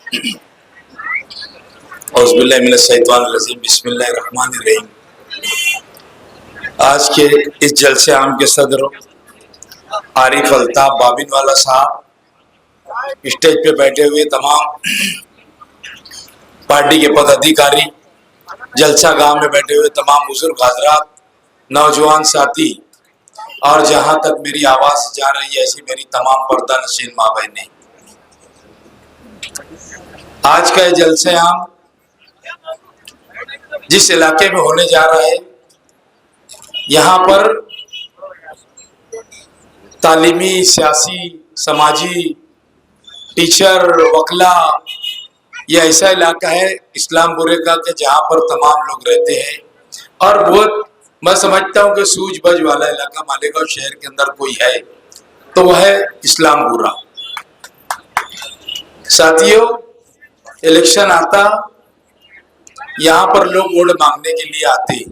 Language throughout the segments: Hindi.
बिस्मिल्लाहिर्रहमानिर्रहीम। आज के इस जलसे आम के सदर आरिफ अल्ताफ बाबिनवाला साहब, स्टेज पे बैठे हुए तमाम पार्टी के पदाधिकारी, जलसा गांव में बैठे हुए तमाम बुजुर्ग हजरात, नौजवान साथी और जहां तक मेरी आवाज जा रही है ऐसी मेरी तमाम पर्दा नशीन माँ बहनें, आज का जलसे आम जिस इलाके में होने जा रहा है, यहाँ पर तालीमी, सियासी, समाजी, टीचर, वकला, यह ऐसा इलाका है इस्लामपुरे का कि जहाँ पर तमाम लोग रहते हैं और बहुत मैं समझता हूँ कि सूझबूझ वाला इलाका मालेगांव शहर के अंदर कोई है तो वह है इस्लामपुरा। साथियों, इलेक्शन आता, यहाँ पर लोग वोट मांगने के लिए आते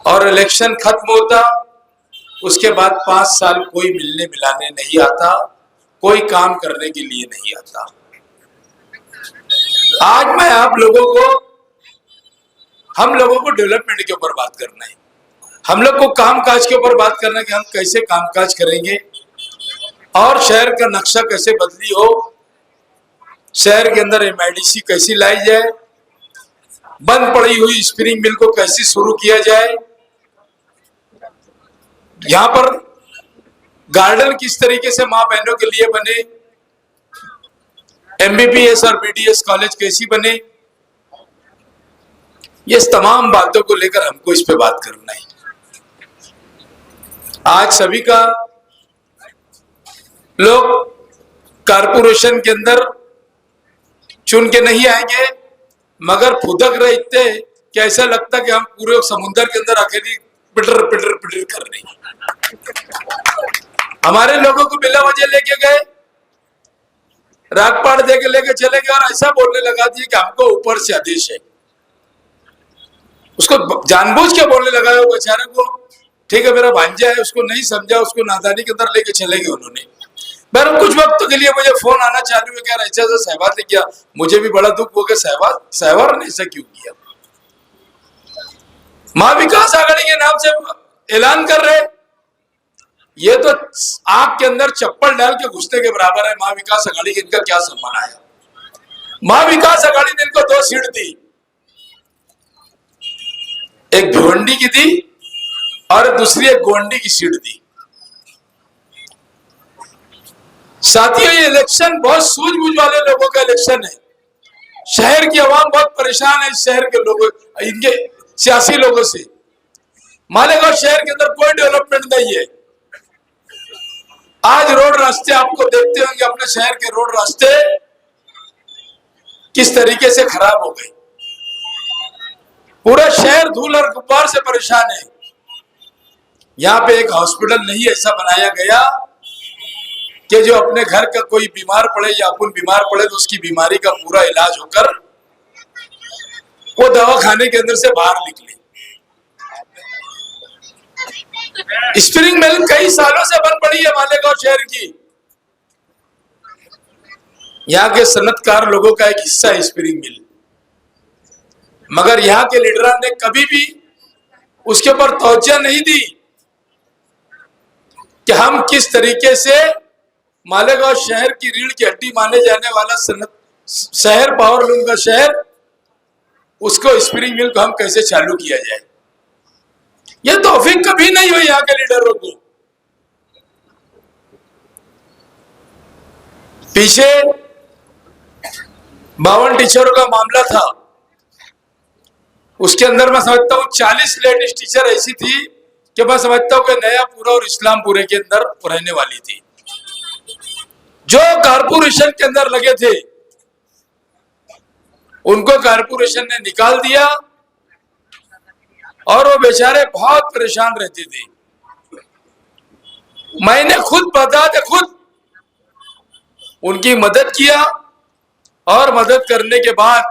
और इलेक्शन खत्म होता, उसके बाद 5 साल कोई मिलने मिलाने नहीं आता, कोई काम करने के लिए नहीं आता। आज मैं आप लोगों को, हम लोगों को डेवलपमेंट के ऊपर बात करना है, हम लोग को कामकाज के ऊपर बात करना है कि हम कैसे कामकाज करेंगे और शहर का नक्शा कैसे बदली हो, शहर के अंदर एमआईडीसी कैसी लाई जाए, बंद पड़ी हुई स्पिनिंग मिल को कैसे शुरू किया जाए, यहाँ पर गार्डन किस तरीके से मां बहनों के लिए बने, एमबीबीएस और बीडीएस कॉलेज कैसी बने, ये तमाम बातों को लेकर हमको इस पे बात करना है। आज सभी का लोग कारपोरेशन के अंदर चुन के नहीं आएंगे, मगर फुदक रहे इतने कि ऐसा लगता कि हम पूरे समुद्र के अंदर अकेली पिटर पिटर पिटर कर रही। हमारे लोगों को बिला वजह लेके गए, रागपाड़ दे के लेके चले गए और ऐसा बोलने लगा दिए कि हमको ऊपर से आदेश है। उसको जानबूझ के बोलने लगा है वो बेचारे को, ठीक है मेरा भांजा है, उसको नहीं समझा, उसको नादानी के अंदर लेके चले गए उन्होंने। पर कुछ वक्त के लिए मुझे फोन आना चालू है, क्या ऐसा सहवाग ने किया, मुझे भी बड़ा दुख हो गया, सहवाग ने ऐसा क्यों किया। मां विकास आघाड़ी के नाम से ऐलान कर रहे, ये तो आग के अंदर चप्पल डाल के घुसने के बराबर है। मां विकास आघाड़ी के इनका क्या सम्मान आया। मां विकास आघाड़ी ने इनको 2 सीट दी, एक भिवंडी की दी और दूसरी एक गोंडी की सीट दी। साथियों, ये इलेक्शन बहुत सूझबूझ वाले लोगों का इलेक्शन है। शहर की आवाम बहुत परेशान है इस शहर के लोगों, इनके सियासी लोगों से। मालेगांव शहर के अंदर कोई डेवलपमेंट नहीं है। आज रोड रास्ते आपको देखते होंगे, अपने शहर के रोड रास्ते किस तरीके से खराब हो गए। पूरा शहर धूल और गुब्बार से परेशान है। यहाँ पे एक हॉस्पिटल नहीं ऐसा बनाया गया कि जो अपने घर का कोई बीमार पड़े या अपन बीमार पड़े तो उसकी बीमारी का पूरा इलाज होकर वो दवा खाने के अंदर से बाहर निकले। स्पिनिंग मिल कई सालों से बन पड़ी है मालेगांव शहर की। यहाँ के सनतकार लोगों का एक हिस्सा है स्पिनिंग मिल, मगर यहाँ के लीडरों ने कभी भी उसके ऊपर तवज्जो नहीं दी कि हम किस तरीके से मालेगांव शहर की रीढ़ की हड्डी माने जाने वाला शहर, पावरलूम का शहर, उसको स्पिनिंग मिल को हम कैसे चालू किया जाए। यह तौफीक कभी नहीं हुई यहाँ के लीडरों को। पीछे 52 टीचरों का मामला था, उसके अंदर मैं समझता हूँ 40 लेडीज टीचर ऐसी थी कि मैं समझता हूँ कि नयापुरा और इस्लामपुरे के अंदर रहने वाली थी। जो कारपोरेशन के अंदर लगे थे उनको कारपोरेशन ने निकाल दिया और वो बेचारे बहुत परेशान रहते थे। मैंने खुद खुद उनकी मदद किया और मदद करने के बाद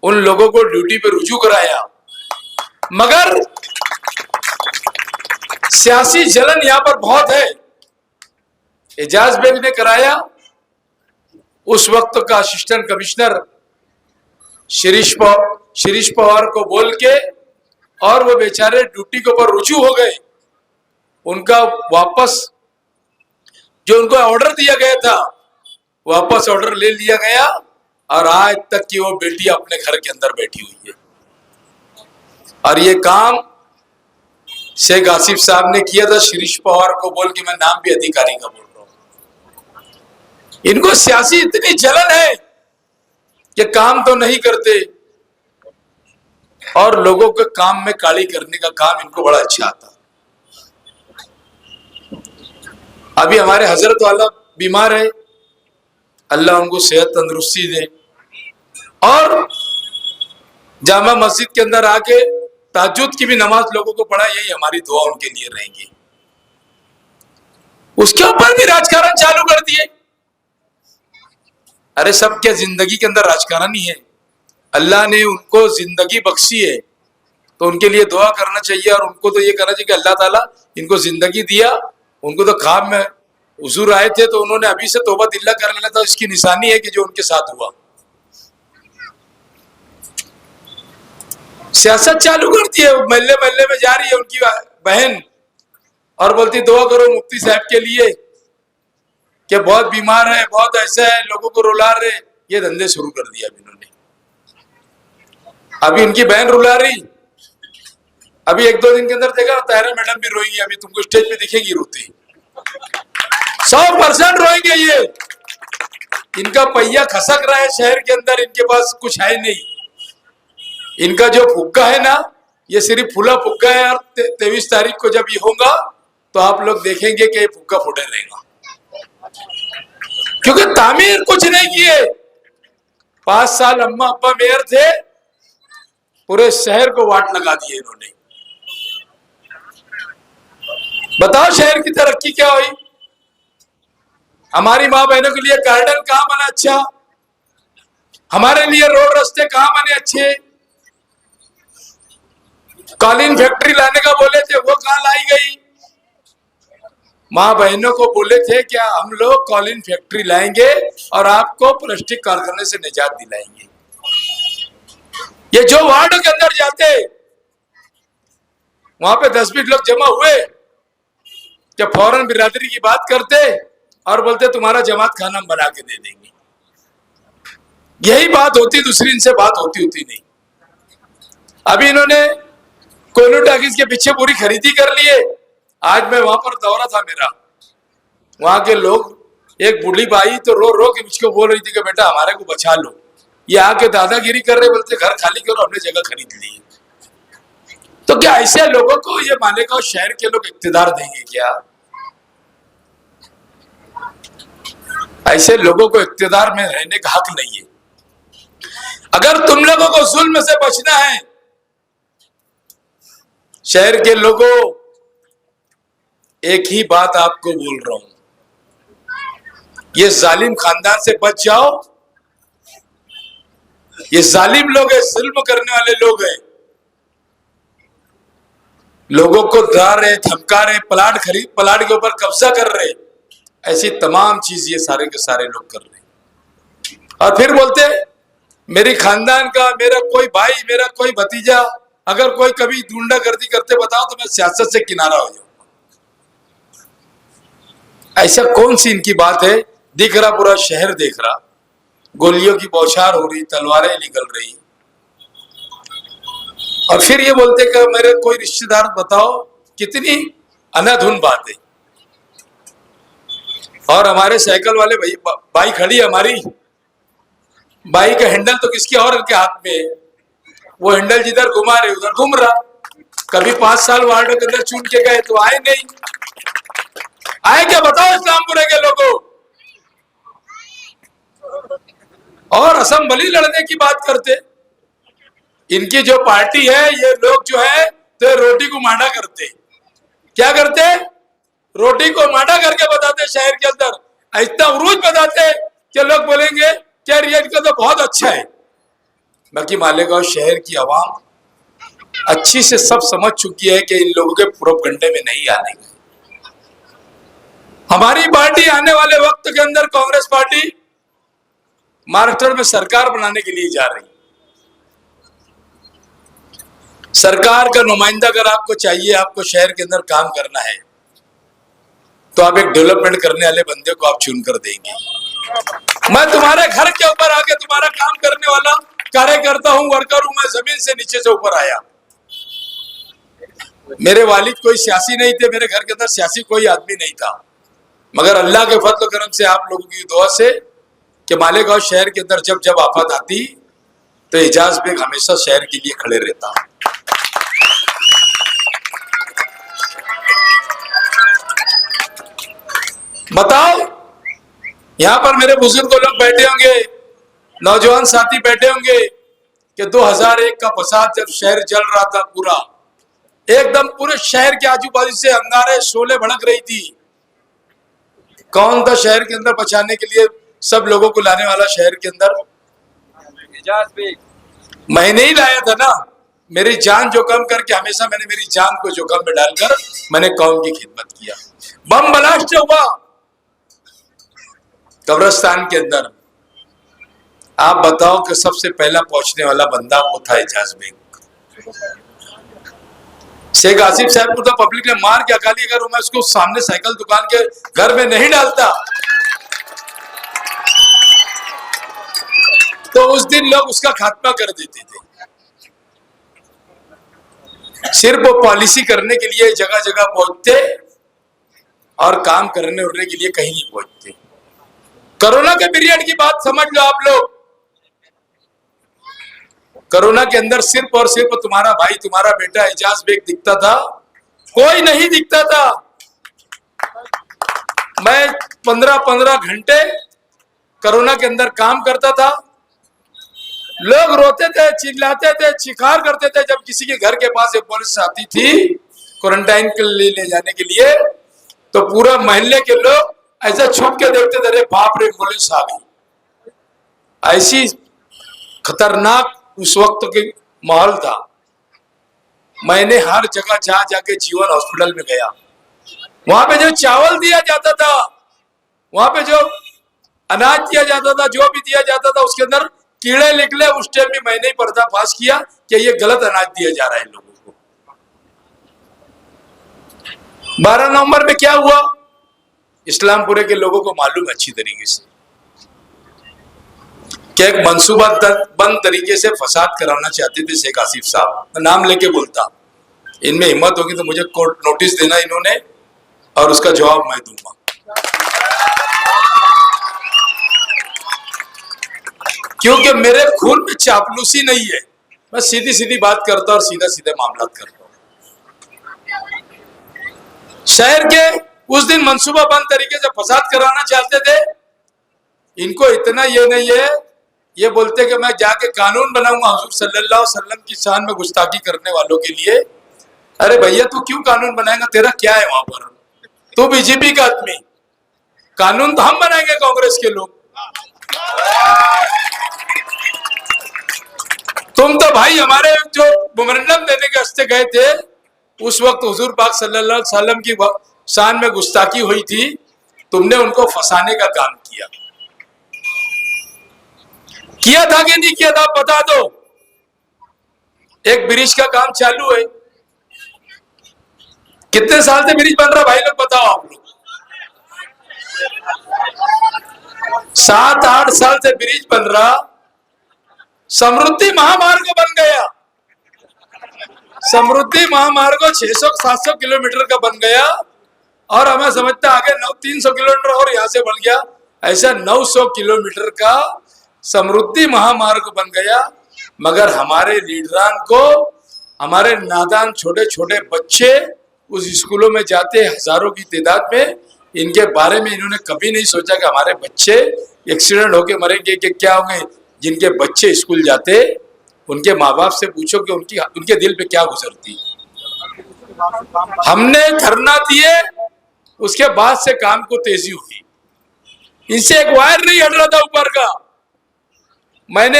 उन लोगों को ड्यूटी पे रुजू कराया, मगर सियासी जलन यहां पर बहुत है। एजाज बेग ने कराया, उस वक्त का असिस्टेंट कमिश्नर शिरीष पवार को बोल के, और वो बेचारे ड्यूटी के ऊपर रुजू हो गए। उनका वापस जो उनको ऑर्डर दिया गया था, वापस ऑर्डर ले लिया गया, और आज तक की वो बेटी अपने घर के अंदर बैठी हुई है। और ये काम शेख आसिफ साहब ने किया था, शिरीष पवार को बोल के, मैं नाम भी अधिकारी का बोल रहा हूं। इनको सियासी इतनी जलन है कि काम तो नहीं करते, और लोगों के काम में काली करने का काम इनको बड़ा अच्छा आता। अभी हमारे हजरत वाला बीमार है, अल्लाह उनको सेहत तंदुरुस्ती दे, और जामा मस्जिद के अंदर आके ताज्जुद की भी नमाज लोगों को पढ़ा, यही हमारी दुआ उनके लिए रहेंगी। उसके ऊपर भी राजकारण चालू कर दिए। अरे सब क्या जिंदगी के अंदर राजकारण ही है? अल्लाह ने उनको जिंदगी बख्शी है तो उनके लिए दुआ करना चाहिए, और उनको तो ये करना चाहिए कि अल्लाह ताला इनको जिंदगी दिया। उनको तो ख्वाब में हुजूर आए थे तो उन्होंने अभी से तौबा दिल्ला कर लेना था, इसकी निशानी है कि जो उनके साथ हुआ। सियासत चालू करती है, महल्ले महल्ले में जा रही है उनकी बहन, और बोलती दुआ करो मुफ्ती साहब के लिए कि बहुत बीमार है, बहुत ऐसा है, लोगों को रुला रहे। ये धंधे शुरू कर दिया अभी इन्होंने। अभी इनकी बहन रुला रही, अभी 1-2 दिन के अंदर देखा ताहिरा मैडम भी रोएंगी, अभी तुमको स्टेज पे दिखेगी रोती। 100% रोएंगे ये। इनका पहिया खसक रहा है शहर के अंदर, इनके पास कुछ है नहीं। इनका जो फुग्गा है ना, ये सिर्फ फूला फुग्गा है, और 23 तारीख को जब ये होगा तो आप लोग देखेंगे कि ये फुग्गा फुटे रहेगा, क्योंकि तामीर कुछ नहीं किए। 5 साल अम्मा अब्बा मेयर थे, पूरे शहर को वाट लगा दिए इन्होंने। बताओ शहर की तरक्की क्या हुई? हमारी माँ बहनों के लिए गार्डन कहाँ बना अच्छा, हमारे लिए रोड रास्ते कहाँ बने अच्छे, कालीन फैक्ट्री लाने का बोले थे वो कहाँ लाई गई? माँ बहनों को बोले थे क्या हम लोग कालीन फैक्ट्री लाएंगे और आपको प्लास्टिक कारखाने से निजात दिलाएंगे। ये जो वार्डों के अंदर जाते वहां पे 10-20 लोग जमा हुए क्या फौरन बिरादरी की बात करते और बोलते तुम्हारा जमात खाना हम बना के दे देंगे। यही बात होती, दूसरी इनसे बात होती नहीं। अभी इन्होंने कोयलू टाकीज के पीछे पूरी खरीदी कर लिए। आज मैं वहां पर दौरा था मेरा, वहां के लोग, एक बूढ़ी बाई तो रो रो के मुझको बोल रही थी कि बेटा हमारे को बचा लो, ये आके दादागिरी कर रहे, बोलते घर खाली करो, हमने जगह खरीद ली। तो क्या ऐसे लोगों को ये मालेगांव शहर के लोग इक्तिदार देंगे क्या? ऐसे लोगों को इक्तिदार में रहने का हक नहीं है। अगर तुम लोगों को जुल्म से बचना है, शहर के लोगों, एक ही बात आपको बोल रहा हूं, ये जालिम खानदान से बच जाओ। ये जालिम लोग हैं, जुल्म करने वाले लोग हैं, लोगों को डरा रहे, धमका रहे, प्लाट के ऊपर कब्जा कर रहे, ऐसी तमाम चीज ये सारे के सारे लोग कर रहे। और फिर बोलते मेरी खानदान का, मेरा कोई भाई, मेरा कोई भतीजा अगर कोई कभी गुंडागर्दी करते बताओ तो मैं सियासत से किनारा हो जाऊंगा। ऐसा कौन सी इनकी बात है? दिख रहा, पूरा शहर देख रहा, गोलियों की बौछार हो रही, तलवारें निकल रही, और फिर ये बोलते कि मेरे कोई रिश्तेदार बताओ। कितनी अनाधुन बात है। और हमारे साइकिल वाले भाई खड़ी है, हमारी बाइक का हैंडल तो किसके और के हाथ में है, वो हैंडल जिधर घुमा रहे उधर घूम रहा। कभी 5 साल वार्डों के अंदर चुन के गए तो आए नहीं, आए क्या बताओ इस्लामपुर के लोगों? और असेंबली लड़ने की बात करते। इनकी जो पार्टी है, ये लोग जो है तो रोटी को मांडा करते। क्या करते? रोटी को मांडा करके बताते शहर के अंदर, इतना उरूज बताते कि लोग बोलेंगे क्या रिएक्ट का तो बहुत अच्छा है। बाकी मालेगांव शहर की आवाम अच्छी से सब समझ चुकी है कि इन लोगों के प्रोपगंडे में नहीं आने का। हमारी पार्टी आने वाले वक्त के अंदर, कांग्रेस पार्टी महाराष्ट्र में सरकार बनाने के लिए जा रही। सरकार का नुमाइंदा अगर आपको चाहिए, आपको शहर के अंदर काम करना है, तो आप एक डेवलपमेंट करने वाले बंदे को आप चुन कर देंगे। मैं तुम्हारे घर के ऊपर आके तुम्हारा काम करने वाला कार्यकर्ता हूं, वर्कर हूं। मैं जमीन से नीचे से ऊपर आया। मेरे वालिद कोई सियासी नहीं थे, मेरे घर के अंदर सियासी कोई आदमी नहीं था, मगर अल्लाह के फजल करम से, आप लोगों की दुआ से कि मालेगांव शहर के अंदर जब जब आफत आती तो एजाज बेग हमेशा शहर के लिए खड़े रहता। बताओ, यहां पर मेरे बुजुर्ग लोग बैठे होंगे, नौजवान साथी बैठे होंगे कि 2001 का फसाद जब शहर जल रहा था, पूरा एकदम पूरे शहर के आजू बाजू से अंगारे शोले भड़क रही थी। कौन था शहर के अंदर बचाने के लिए सब लोगों को लाने वाला? शहर के अंदर मैंने ही लाया था ना। मेरी जान जोखम करके, हमेशा मैंने मेरी जान को जोखम में डालकर मैंने कौम की खिदमत किया। बम ब्लास्ट हुआ कब्रिस्तान के अंदर, आप बताओ कि सबसे पहला पहुंचने वाला बंदा वो था एजाज बेग। शेख आसिफ साहब को तो पब्लिक ने मार के अकाली, अगर मैं उसको सामने साइकिल दुकान के घर में नहीं डालता तो उस दिन लोग उसका खात्मा कर देते थे। सिर्फ वो पॉलिसी करने के लिए जगह जगह पहुंचते और काम करने उड़ने के लिए कहीं नहीं पहुंचते। कोरोना के पीरियड की बात समझ लो आप लोग। कोरोना के अंदर सिर्फ और सिर्फ तुम्हारा भाई, तुम्हारा बेटा एजाज बेग दिखता था, कोई नहीं दिखता था। मैं 15-15 घंटे कोरोना के अंदर काम करता था। लोग रोते थे, चिल्लाते थे, चिखार करते थे। जब किसी के घर के पास एक पुलिस आती थी क्वारंटाइन के लिए ले जाने के लिए, तो पूरा मोहल्ले के लोग ऐसा छुप के देखते थे, अरे बाप रे पुलिस आ गई। ऐसी खतरनाक उस वक्त के माहौल था। मैंने हर जगह जा जाके जीवन हॉस्पिटल में गया। वहां पे जो चावल दिया जाता था, वहां पे जो अनाज दिया जाता था, जो भी दिया जाता था, उसके अंदर कीड़े निकले। उस टाइम में मैंने ही पर्दाफाश किया कि ये गलत अनाज दिया जा रहा है लोगों को। 12 नवंबर में क्या हुआ, इस्लामपुरे के लोगों को मालूम अच्छी तरीके से कि एक मंसूबा बंद तरीके से फसाद कराना चाहते थे शेख आसिफ साहब। मैं नाम लेके बोलता, इनमें हिम्मत होगी तो मुझे कोर्ट नोटिस देना इन्होंने, और उसका जवाब मैं दूंगा। क्योंकि मेरे खून में चापलूसी नहीं है, मैं सीधी सीधी बात करता और सीधा सीधे मामला करता हूं। शहर के उस दिन मंसूबा बंद तरीके से फसाद कराना चाहते थे। इनको इतना ये नहीं है, ये बोलते कि मैं जाके कानून बनाऊंगा हुजूर सल्लल्लाहु अलैहि वसल्लम की शान में गुस्ताखी करने वालों के लिए। अरे भैया, तू क्यों कानून बनाएगा? तेरा क्या है वहां पर? तू बीजेपी का आदमी, कानून तो हम बनाएंगे कांग्रेस के लोग। तुम तो भाई हमारे जो मेमोरेंडम देने के वास्ते गए थे, उस वक्त हुजूर पाक सल्लल्लाहु अलैहि वसल्लम की शान में गुस्ताखी हुई थी, तुमने उनको फंसाने का काम किया था कि नहीं किया था? बता दो। एक ब्रिज का काम चालू है, कितने साल से ब्रिज बन रहा भाई लोग बताओ आप लोग? 7-8 साल से ब्रिज बन रहा। समृद्धि महामार्ग बन गया। समृद्धि महामार्ग 600-700 किलोमीटर का बन गया, और हमें समझता आगे 300 किलोमीटर और यहां से बन गया। ऐसा 900 किलोमीटर का समृद्धि महामार्ग बन गया। मगर हमारे लीडरान को, हमारे नादान छोटे छोटे बच्चे उस स्कूलों में जाते हजारों की तादाद में, इनके बारे में इन्होंने कभी नहीं सोचा कि हमारे बच्चे एक्सीडेंट होके मरेंगे कि क्या होंगे। जिनके बच्चे स्कूल जाते, उनके माँ बाप से पूछो कि उनके दिल पे क्या गुजरती। हमने धरना दिए, उसके बाद से काम को तेजी हुई। इनसे एक वायर नहीं हट रहा था ऊपर का। मैंने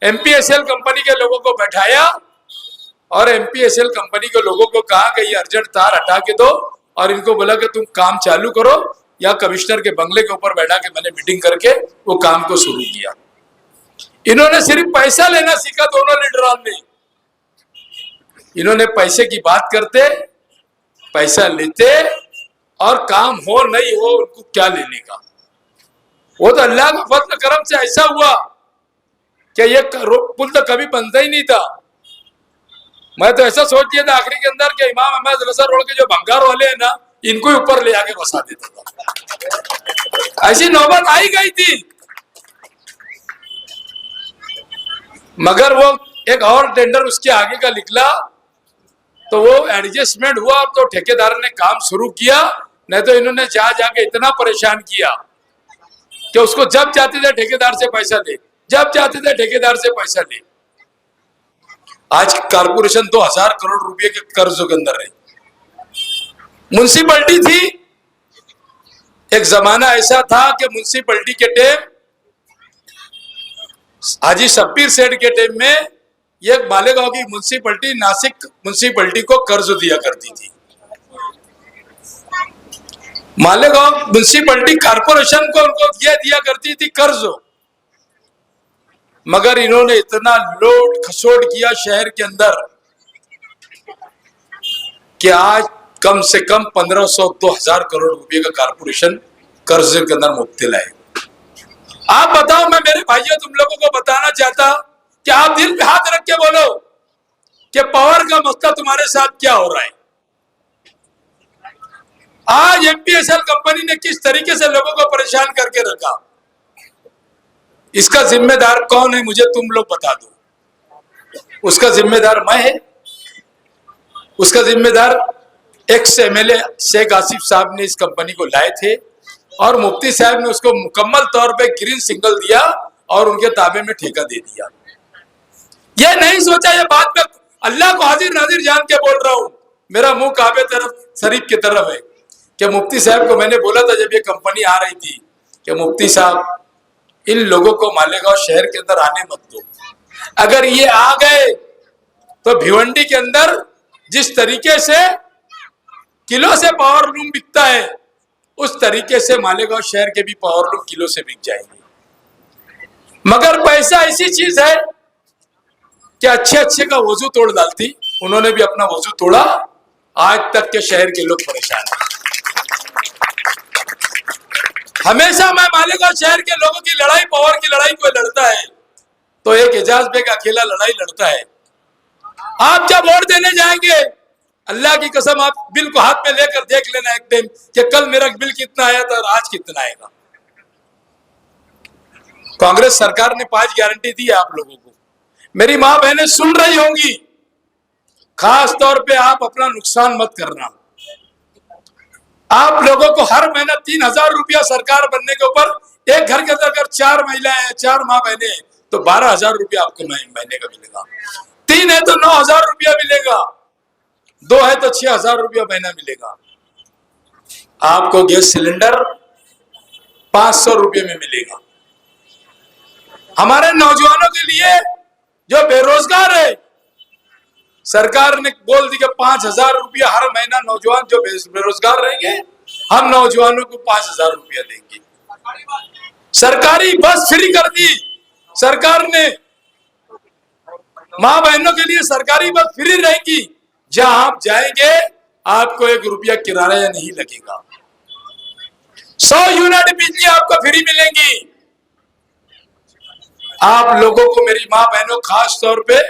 एमपीएसएल कंपनी के लोगों को बैठाया और एमपीएसएल कंपनी के लोगों को कहा कि ये अर्जेंट तार हटा के दो, और इनको बोला कि तुम काम चालू करो, या कमिश्नर के बंगले के ऊपर बैठा के मैंने मीटिंग करके वो काम को शुरू किया। इन्होंने सिर्फ पैसा लेना सीखा, दोनों लीडरों ने। इन्होंने पैसे की बात करते, पैसा लेते, और काम हो नहीं हो उनको क्या लेने का। वो तो अल्लाह का फजल करम से ऐसा हुआ कि ये पुल तो कभी बनता ही नहीं था। मैं तो ऐसा सोच लिया था आखिरी के अंदर कि इमाम अहमद रजा रोड के जो भंगार वाले हैं ना, इनको ही ऊपर ले आके बसा देता था। ऐसी नौबत आई गई थी। मगर वो एक और टेंडर उसके आगे का निकला तो वो एडजस्टमेंट हुआ, तो ठेकेदार ने काम शुरू किया। नहीं तो इन्होंने जा जाके इतना परेशान किया कि उसको जब चाहते थे ठेकेदार से पैसा ले, जब चाहते थे ठेकेदार से पैसा ले। आज कारपोरेशन 2000 करोड़ रुपए के कर्जों के अंदर है। म्युनिसिपैलिटी थी, एक जमाना ऐसा था कि म्युनिसिपैलिटी के टाइम, हाजी शब्बीर सेठ के टाइम में, ये मालेगांव की म्युनिसिपैलिटी नासिक म्युनिसिपैलिटी को कर्ज दिया करती थी। मालेगांव म्युनिसिपैलिटी कारपोरेशन को उनको ये दिया करती थी कर्ज। मगर इन्होंने इतना लोड खसोट किया शहर के अंदर कि आज कम से कम 1500-2000 करोड़ रुपए का कारपोरेशन कर्ज के अंदर मुब्तला है। आप बताओ, मैं मेरे भाइयों तुम लोगों को बताना चाहता कि आप दिल पे हाथ रख के बोलो कि पावर का मसला तुम्हारे साथ क्या हो रहा है। आज एमपीएसएल कंपनी ने किस तरीके से लोगों को परेशान करके रखा, इसका जिम्मेदार कौन है मुझे तुम लोग बता दो। उसका जिम्मेदार मैं है, उसका जिम्मेदार एक्स एमएलए शेख आसिफ साहब ने इस कंपनी को लाए थे और मुफ्ती साहब ने उसको मुकम्मल तौर पे ग्रीन सिग्नल दिया और उनके ताबे में ठेका दे दिया। ये नहीं सोचा, ये बात में अल्लाह को हाजिर नाजिर जान के बोल रहा हूं, मेरा मुंह काबे तरफ शरीफ की तरफ है, कि मुफ्ती साहब को मैंने बोला था जब ये कंपनी आ रही थी कि मुफ्ती साहब इन लोगों को मालेगांव शहर के अंदर आने मत दो। अगर ये आ गए तो भिवंडी के अंदर जिस तरीके से किलो से पावर लूम बिकता है, उस तरीके से मालेगांव शहर के भी पावर लूम किलो से बिक जाएंगे। मगर पैसा ऐसी चीज है कि अच्छे अच्छे का वजू तोड़ डालती। उन्होंने भी अपना वजू तोड़ा, आज तक के शहर के लोग परेशान हैं। हमेशा मैं मालेगांव शहर के लोगों की लड़ाई, पावर की लड़ाई कोई लड़ता है तो एक एजाज बेग अकेला लड़ाई लड़ता है। आप जब वोट देने जाएंगे, अल्लाह की कसम आप बिल को हाथ में लेकर देख लेना एक दिन कि कल मेरा बिल कितना आया था और आज कितना आएगा। कांग्रेस सरकार ने 5 गारंटी दी है आप लोगों को। मेरी मां बहनें सुन रही होंगी, खास तौर पे आप अपना नुकसान मत करना। आप लोगों को हर महीना 3000 रुपया सरकार बनने के ऊपर, एक घर के अंदर अगर 4 महिलाएं हैं, 4 माँ बहनें हैं, तो 12,000 रुपया आपको महीने का मिलेगा। 3 है तो 9,000 रुपया मिलेगा, 2 है तो 6,000 रुपया महीना मिलेगा। आपको गैस सिलेंडर 500 रुपये में मिलेगा। हमारे नौजवानों के लिए जो बेरोजगार है, सरकार ने बोल दी कि 5,000 रुपया हर महीना नौजवान जो बेरोजगार रहेंगे, हम नौजवानों को 5,000 रुपया देंगे। सरकारी बस फ्री कर दी सरकार ने, मां बहनों के लिए सरकारी बस फ्री रहेगी। जहां आप जाएंगे आपको 1 रुपया किराया नहीं लगेगा। 100 यूनिट बिजली आपको फ्री मिलेंगी। आप लोगों को, मेरी मां बहनों, खास तौर पे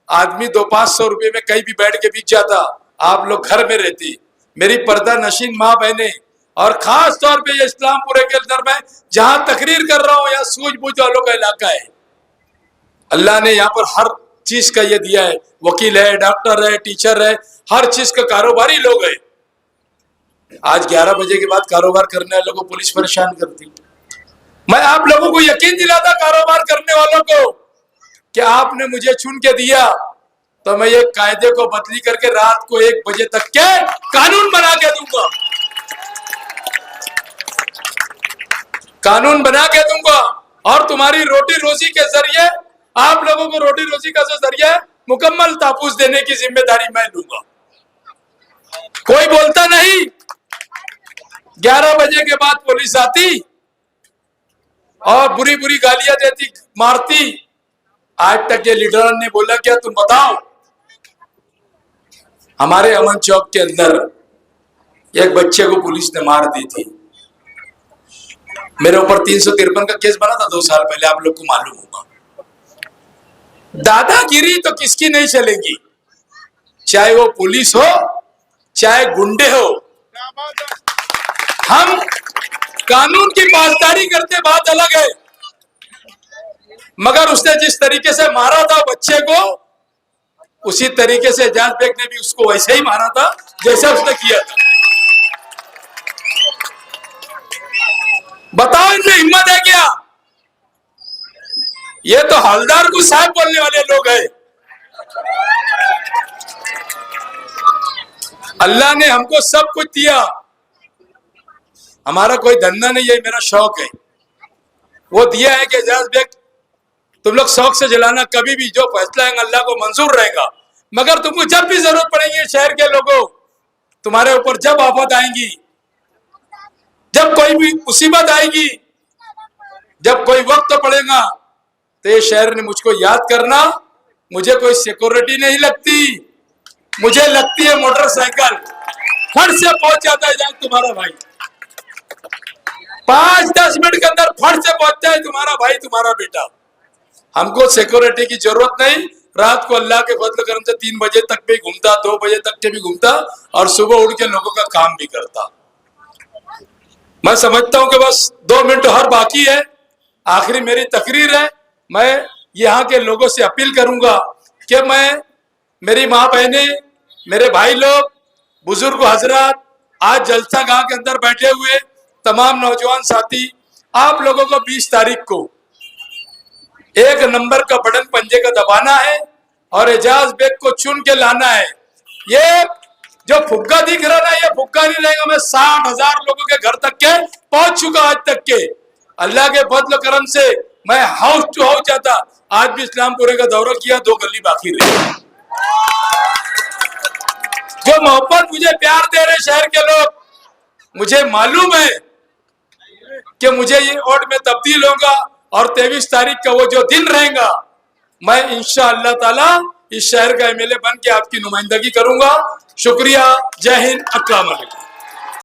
आदमी 200-500 रुपए में कहीं भी बैठ के बिक जाता, आप लोग घर में रहती। मेरी पर्दा नशीन माँ बहने, और खास तौर पे ये इस्लामपुर के अंदर मैं जहां तकरीर कर रहा हूं, यहाँ सूझबूझ वालों का इलाका है। अल्लाह ने यहाँ पर हर चीज का ये दिया है, वकील है, डॉक्टर है, टीचर है, हर चीज का कारोबारी लोग है। आज 11 बजे के बाद कारोबार करने वालों को पुलिस परेशान करती। मैं आप लोगों को यकीन दिलाता कारोबार करने वालों को कि आपने मुझे चुन के दिया तो मैं ये कायदे को बदली करके रात को 1 बजे तक के कानून बना के दूंगा, कानून बना के दूंगा। और तुम्हारी रोटी रोजी के जरिए, आप लोगों को रोटी रोजी का जो जरिया है, मुकम्मल तापूस देने की जिम्मेदारी मैं लूंगा। कोई बोलता नहीं 11 बजे के बाद पुलिस आती और बुरी बुरी गालियां देती, मारती। आज तक के लीडर ने बोला क्या? तुम बताओ। हमारे अमन चौक के अंदर एक बच्चे को पुलिस ने मार दी थी। मेरे ऊपर 353 का केस बना था 2 साल पहले, आप लोग को मालूम होगा। दादागिरी तो किसकी नहीं चलेगी, चाहे वो पुलिस हो चाहे गुंडे हो। हम कानून की पासदारी करते, बात अलग है, मगर उसने जिस तरीके से मारा था बच्चे को, उसी तरीके से एजाज बेग ने भी उसको वैसे ही मारा था जैसा उसने किया था। बताओ इनमें हिम्मत है क्या? ये तो हवलदार को साहब बोलने वाले लोग हैं। अल्लाह ने हमको सब कुछ दिया, हमारा कोई धंधा नहीं है, मेरा शौक है। वो दिया है कि एजाज बेग तुम लोग शौक से जलाना, कभी भी जो फैसला है अल्लाह को मंजूर रहेगा। मगर तुमको जब भी जरूरत पड़ेगी, शहर के लोगों, तुम्हारे ऊपर जब आफत आएंगी, जब कोई भी मुसीबत आएगी, जब कोई वक्त पड़ेगा, तो ये शहर ने मुझको याद करना। मुझे कोई सिक्योरिटी नहीं लगती, मुझे लगती है मोटरसाइकिल। फट से पहुंच जाता है तुम्हारा भाई, 5-10 मिनट के अंदर फट से पहुंचता है तुम्हारा भाई, तुम्हारा बेटा। हमको सिक्योरिटी की जरूरत नहीं। रात को अल्लाह के फजल करम से 3 बजे तक भी घूमता, 2 बजे तक के भी घूमता, और सुबह उठ के लोगों का काम भी करता। मैं समझता हूं कि बस 2 मिनट हर बाकी है, आखिरी मेरी तकरीर है। मैं यहाँ के लोगों से अपील करूंगा कि मेरी माँ बहनें, मेरे भाई लोग, बुजुर्ग हजरात, आज जलसा गांव के अंदर बैठे हुए तमाम नौजवान साथी, आप लोगों को 20 तारीख को 1 नंबर का बटन पंजे का दबाना है और एजाज बेग को चुन के लाना है। ये जो फुग्गा दिख रहा ना, ये फुग्गा नहीं रहेगा। मैं 60,000 लोगों के घर तक के पहुंच चुका आज तक के। अल्लाह के फजल करम से मैं हाउस टू हाउस जाता। आज भी इस्लामपुरे का दौरा किया, 2 गली बाकी रही। जो मोहब्बत मुझे प्यार दे रहे शहर के लोग, मुझे मालूम है कि मुझे ये वोट में तब्दील होगा और 23 तारीख का वो जो दिन रहेगा, मैं इंशाअल्लाह ताला इस शहर का एमएलए बन के आपकी नुमाइंदगी करूंगा। शुक्रिया, जय हिंद, अस्सलाम वालेकुम।